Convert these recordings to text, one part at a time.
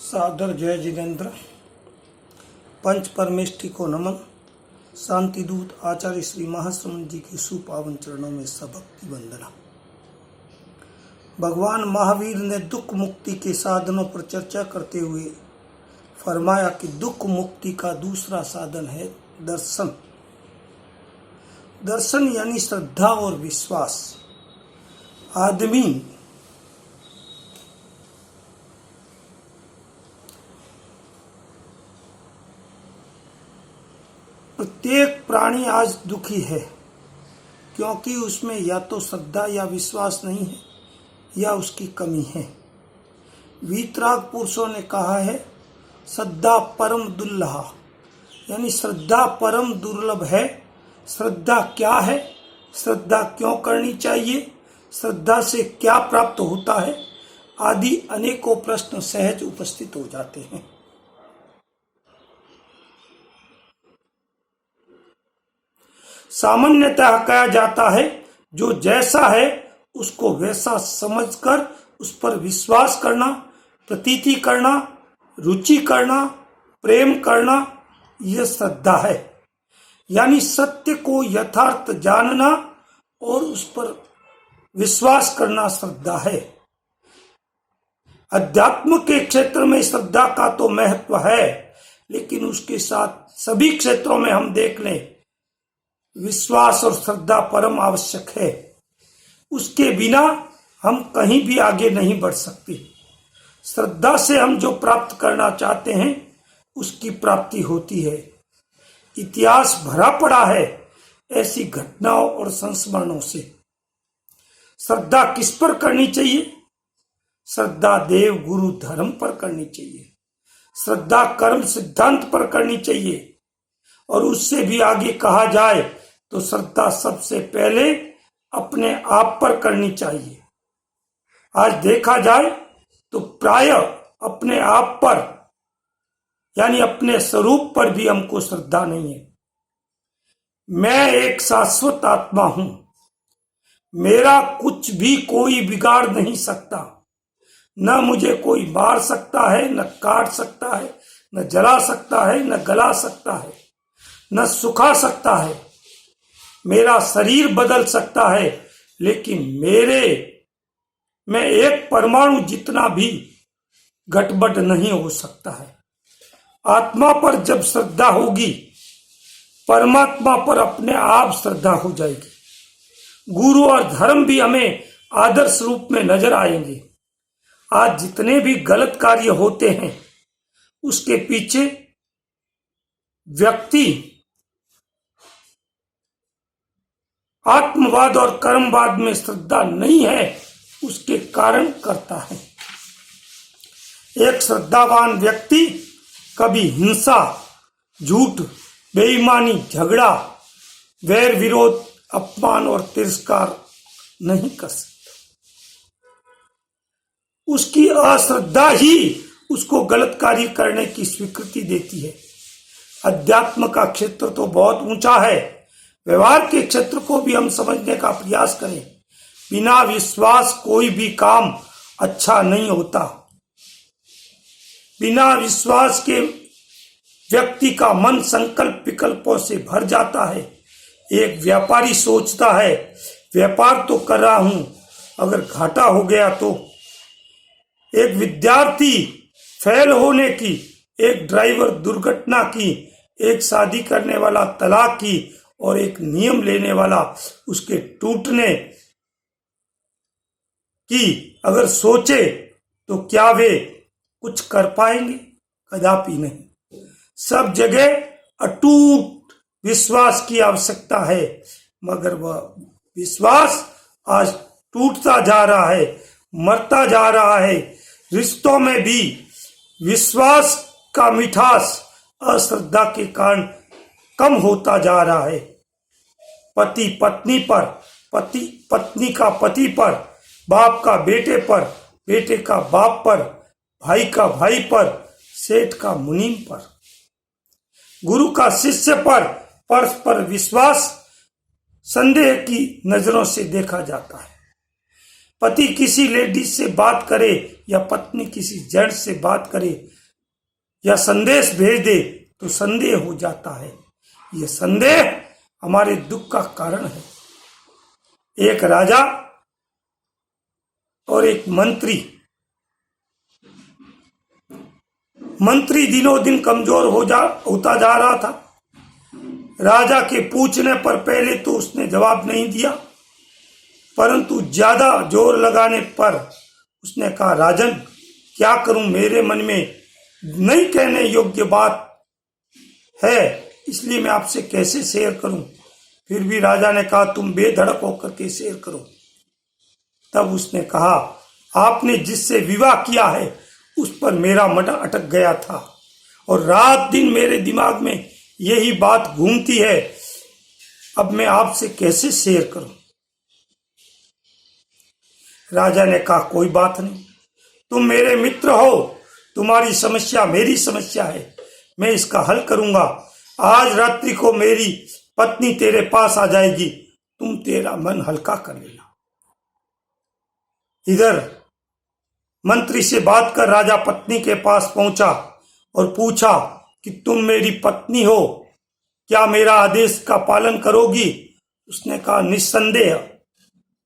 सादर जय जिनेन्द्र। पंच परमेष्ठी को नमन। शांति दूत आचार्य श्री महाश्रमण जी के सुपावन चरणों में सबक्ति वंदना। भगवान महावीर ने दुख मुक्ति के साधनों पर चर्चा करते हुए फरमाया कि दुख मुक्ति का दूसरा साधन है दर्शन। दर्शन यानी श्रद्धा और विश्वास। आदमी प्रत्येक प्राणी आज दुखी है क्योंकि उसमें या तो श्रद्धा या विश्वास नहीं है या उसकी कमी है। वीतराग पुरुषों ने कहा है श्रद्धा परम दुर्लभा, यानी श्रद्धा परम दुर्लभ है। श्रद्धा क्या है, श्रद्धा क्यों करनी चाहिए, श्रद्धा से क्या प्राप्त होता है आदि अनेकों प्रश्न सहज उपस्थित हो जाते हैं। सामान्यतः कहा जाता है जो जैसा है उसको वैसा समझकर उस पर विश्वास करना, प्रतीति करना, रुचि करना, प्रेम करना, यह श्रद्धा है। यानी सत्य को यथार्थ जानना और उस पर विश्वास करना श्रद्धा है। अध्यात्म के क्षेत्र में श्रद्धा का तो महत्व है, लेकिन उसके साथ सभी क्षेत्रों में हम देख लें विश्वास और श्रद्धा परम आवश्यक है। उसके बिना हम कहीं भी आगे नहीं बढ़ सकते। श्रद्धा से हम जो प्राप्त करना चाहते हैं उसकी प्राप्ति होती है। इतिहास भरा पड़ा है ऐसी घटनाओं और संस्मरणों से। श्रद्धा किस पर करनी चाहिए? श्रद्धा देव गुरु धर्म पर करनी चाहिए। श्रद्धा कर्म सिद्धांत पर करनी चाहिए। और उससे भी आगे कहा जाए तो श्रद्धा सबसे पहले अपने आप पर करनी चाहिए। आज देखा जाए तो प्राय अपने आप पर यानी अपने स्वरूप पर भी हमको श्रद्धा नहीं है। मैं एक शाश्वत आत्मा हूं, मेरा कुछ भी कोई बिगाड़ नहीं सकता। न मुझे कोई मार सकता है, न काट सकता है, न जला सकता है, न गला सकता है, न सुखा सकता है। मेरा शरीर बदल सकता है, लेकिन मैं एक परमाणु जितना भी गटबट नहीं हो सकता है। आत्मा पर जब श्रद्धा होगी, परमात्मा पर अपने आप श्रद्धा हो जाएगी। गुरु और धर्म भी हमें आदर्श रूप में नजर आएंगे। आज जितने भी गलत कार्य होते हैं उसके पीछे व्यक्ति आत्मवाद और कर्मवाद में श्रद्धा नहीं है उसके कारण करता है। एक श्रद्धावान व्यक्ति कभी हिंसा, झूठ, बेईमानी, झगड़ा, वैर विरोध, अपमान और तिरस्कार नहीं कर सकता। उसकी अश्रद्धा ही उसको गलत कार्य करने की स्वीकृति देती है। अध्यात्म का क्षेत्र तो बहुत ऊंचा है, व्यवहार के क्षेत्र को भी हम समझने का प्रयास करें। बिना विश्वास कोई भी काम अच्छा नहीं होता। बिना विश्वास के व्यक्ति का मन संकल्प विकल्पों से भर जाता है। एक व्यापारी सोचता है व्यापार तो कर रहा हूं, अगर घाटा हो गया तो। एक विद्यार्थी फेल होने की, एक ड्राइवर दुर्घटना की, एक शादी करने वाला तलाक की और एक नियम लेने वाला उसके टूटने की अगर सोचे तो क्या वे कुछ कर पाएंगे? कदापि नहीं। सब जगह अटूट विश्वास की आवश्यकता है, मगर वह विश्वास आज टूटता जा रहा है, मरता जा रहा है। रिश्तों में भी विश्वास का मिठास अश्रद्धा के कारण कम होता जा रहा है। पति पत्नी पर, पत्नी का पति पर, बाप का बेटे पर, बेटे का बाप पर, भाई का भाई पर, सेठ का मुनीम पर, गुरु का शिष्य पर परस्पर विश्वास संदेह की नजरों से देखा जाता है। पति किसी लेडीज से बात करे या पत्नी किसी जेंट्स से बात करे या संदेश भेज दे तो संदेह हो जाता है। यह संदेह हमारे दुख का कारण है। एक राजा और एक मंत्री दिनों दिन कमजोर होता जा रहा था। राजा के पूछने पर पहले तो उसने जवाब नहीं दिया, परंतु ज्यादा जोर लगाने पर उसने कहा, राजन क्या करूं, मेरे मन में नहीं कहने योग्य बात है, इसलिए मैं आपसे कैसे शेयर करूं। फिर भी राजा ने कहा, तुम बेधड़क होकर के शेयर करो। तब उसने कहा, आपने जिससे विवाह किया है उस पर मेरा मन अटक गया था और रात दिन मेरे दिमाग में यही बात घूमती है। अब मैं आपसे कैसे शेयर करूं। राजा ने कहा, कोई बात नहीं, तुम मेरे मित्र हो, तुम्हारी समस्या मेरी समस्या है, मैं इसका हल करूंगा। आज रात्रि को मेरी पत्नी तेरे पास आ जाएगी, तुम तेरा मन हल्का कर लेना। इधर मंत्री से बात कर राजा पत्नी के पास पहुंचा और पूछा कि तुम मेरी पत्नी हो, क्या मेरा आदेश का पालन करोगी। उसने कहा, निस्संदेह।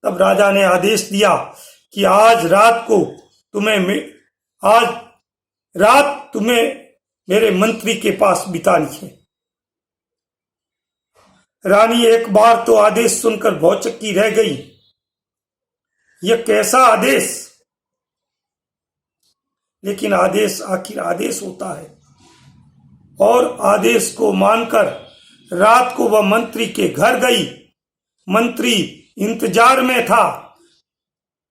तब राजा ने आदेश दिया कि आज रात तुम्हें मेरे मंत्री के पास बितानी है। रानी एक बार तो आदेश सुनकर भौचक्की रह गई। यह कैसा आदेश, लेकिन आदेश आखिर आदेश होता है। और आदेश को मानकर रात को वह मंत्री के घर गई। मंत्री इंतजार में था,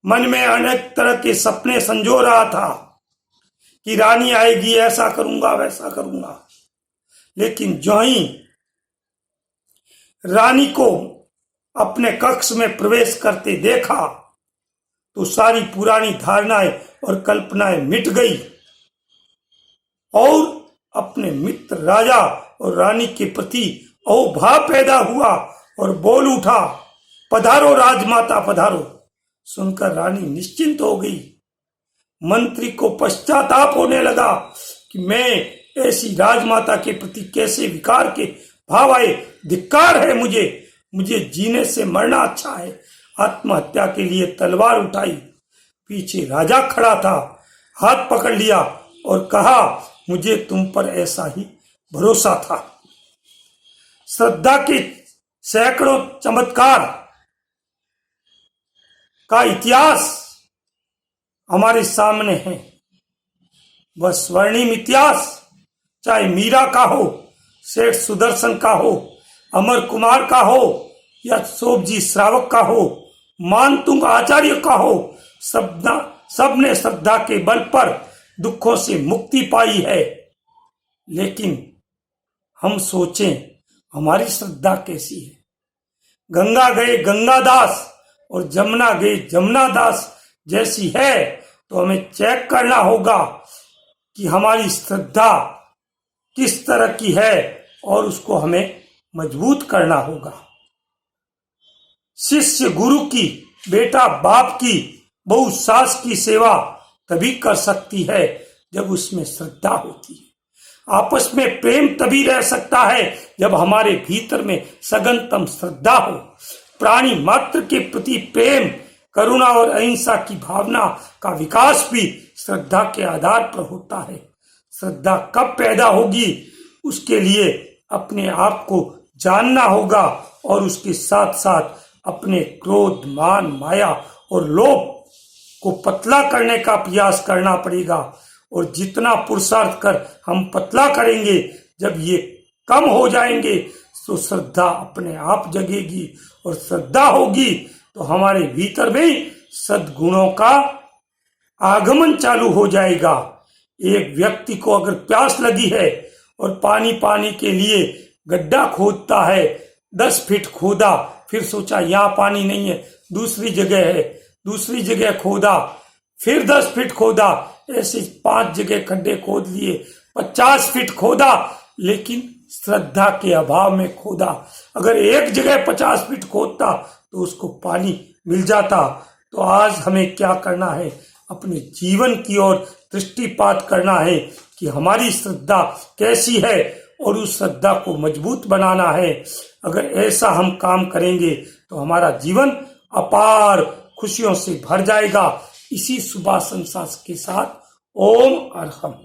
मन में अनेक तरह के सपने संजो रहा था कि रानी आएगी, ऐसा करूंगा वैसा करूंगा। लेकिन जो ही रानी को अपने कक्ष में प्रवेश करते देखा तो सारी पुरानी धारणाएं और कल्पनाएं मिट गई और अपने मित्र राजा और रानी के प्रति अहोभाव पैदा हुआ और बोल उठा, पधारो राजमाता पधारो। सुनकर रानी निश्चिंत हो गई। मंत्री को पश्चाताप होने लगा कि मैं ऐसी राजमाता के प्रति कैसे विकार के भाव आए, धिक्कार है मुझे जीने से मरना अच्छा है। आत्महत्या के लिए तलवार उठाई। पीछे राजा खड़ा था, हाथ पकड़ लिया और कहा, मुझे तुम पर ऐसा ही भरोसा था। श्रद्धा के सैकड़ों चमत्कार का इतिहास हमारे सामने है। वह स्वर्णिम इतिहास चाहे मीरा का हो, सेठ सुदर्शन का हो, अमर कुमार का हो या सोबजी श्रावक का हो, मानतुंग आचार्य का हो, सबने श्रद्धा के बल पर दुखों से मुक्ति पाई है। लेकिन हम सोचें हमारी श्रद्धा कैसी है। गंगा गए गंगादास और जमुना गए जमुनादास जैसी है तो हमें चेक करना होगा कि हमारी श्रद्धा किस तरह की है और उसको हमें मजबूत करना होगा। शिष्य गुरु की, बेटा बाप की, बहू सास की सेवा तभी कर सकती है जब उसमें श्रद्धा होती है। आपस में प्रेम तभी रह सकता है जब हमारे भीतर में सघनतम श्रद्धा हो। प्राणी मात्र के प्रति प्रेम, करुणा और अहिंसा की भावना का विकास भी श्रद्धा के आधार पर होता है। श्रद्धा कब पैदा होगी, उसके लिए अपने आप को जानना होगा और उसके साथ साथ अपने क्रोध, मान, माया और लोभ को पतला करने का प्रयास करना पड़ेगा। और जितना पुरुषार्थ कर हम पतला करेंगे, जब ये कम हो जाएंगे तो श्रद्धा अपने आप जगेगी और श्रद्धा होगी तो हमारे भीतर में सद्गुणों का आगमन चालू हो जाएगा। एक व्यक्ति को अगर प्यास लगी है और पानी के लिए गड्ढा खोदता है, 10 फीट खोदा, फिर सोचा यहाँ पानी नहीं है, दूसरी जगह है, दूसरी जगह खोदा, फिर 10 फीट खोदा, ऐसे 5 जगह खड्डे खोद लिए, 50 फीट खोदा, लेकिन श्रद्धा के अभाव में खोदा। अगर एक जगह 50 फीट खोदता तो उसको पानी मिल जाता, तो आज हमें क्या करना है, अपने जीवन की ओर दृष्टिपात करना है कि हमारी श्रद्धा कैसी है और उस श्रद्धा को मजबूत बनाना है। अगर ऐसा हम काम करेंगे तो हमारा जीवन अपार खुशियों से भर जाएगा। इसी शुभ आशंसा के साथ ओम अरहम।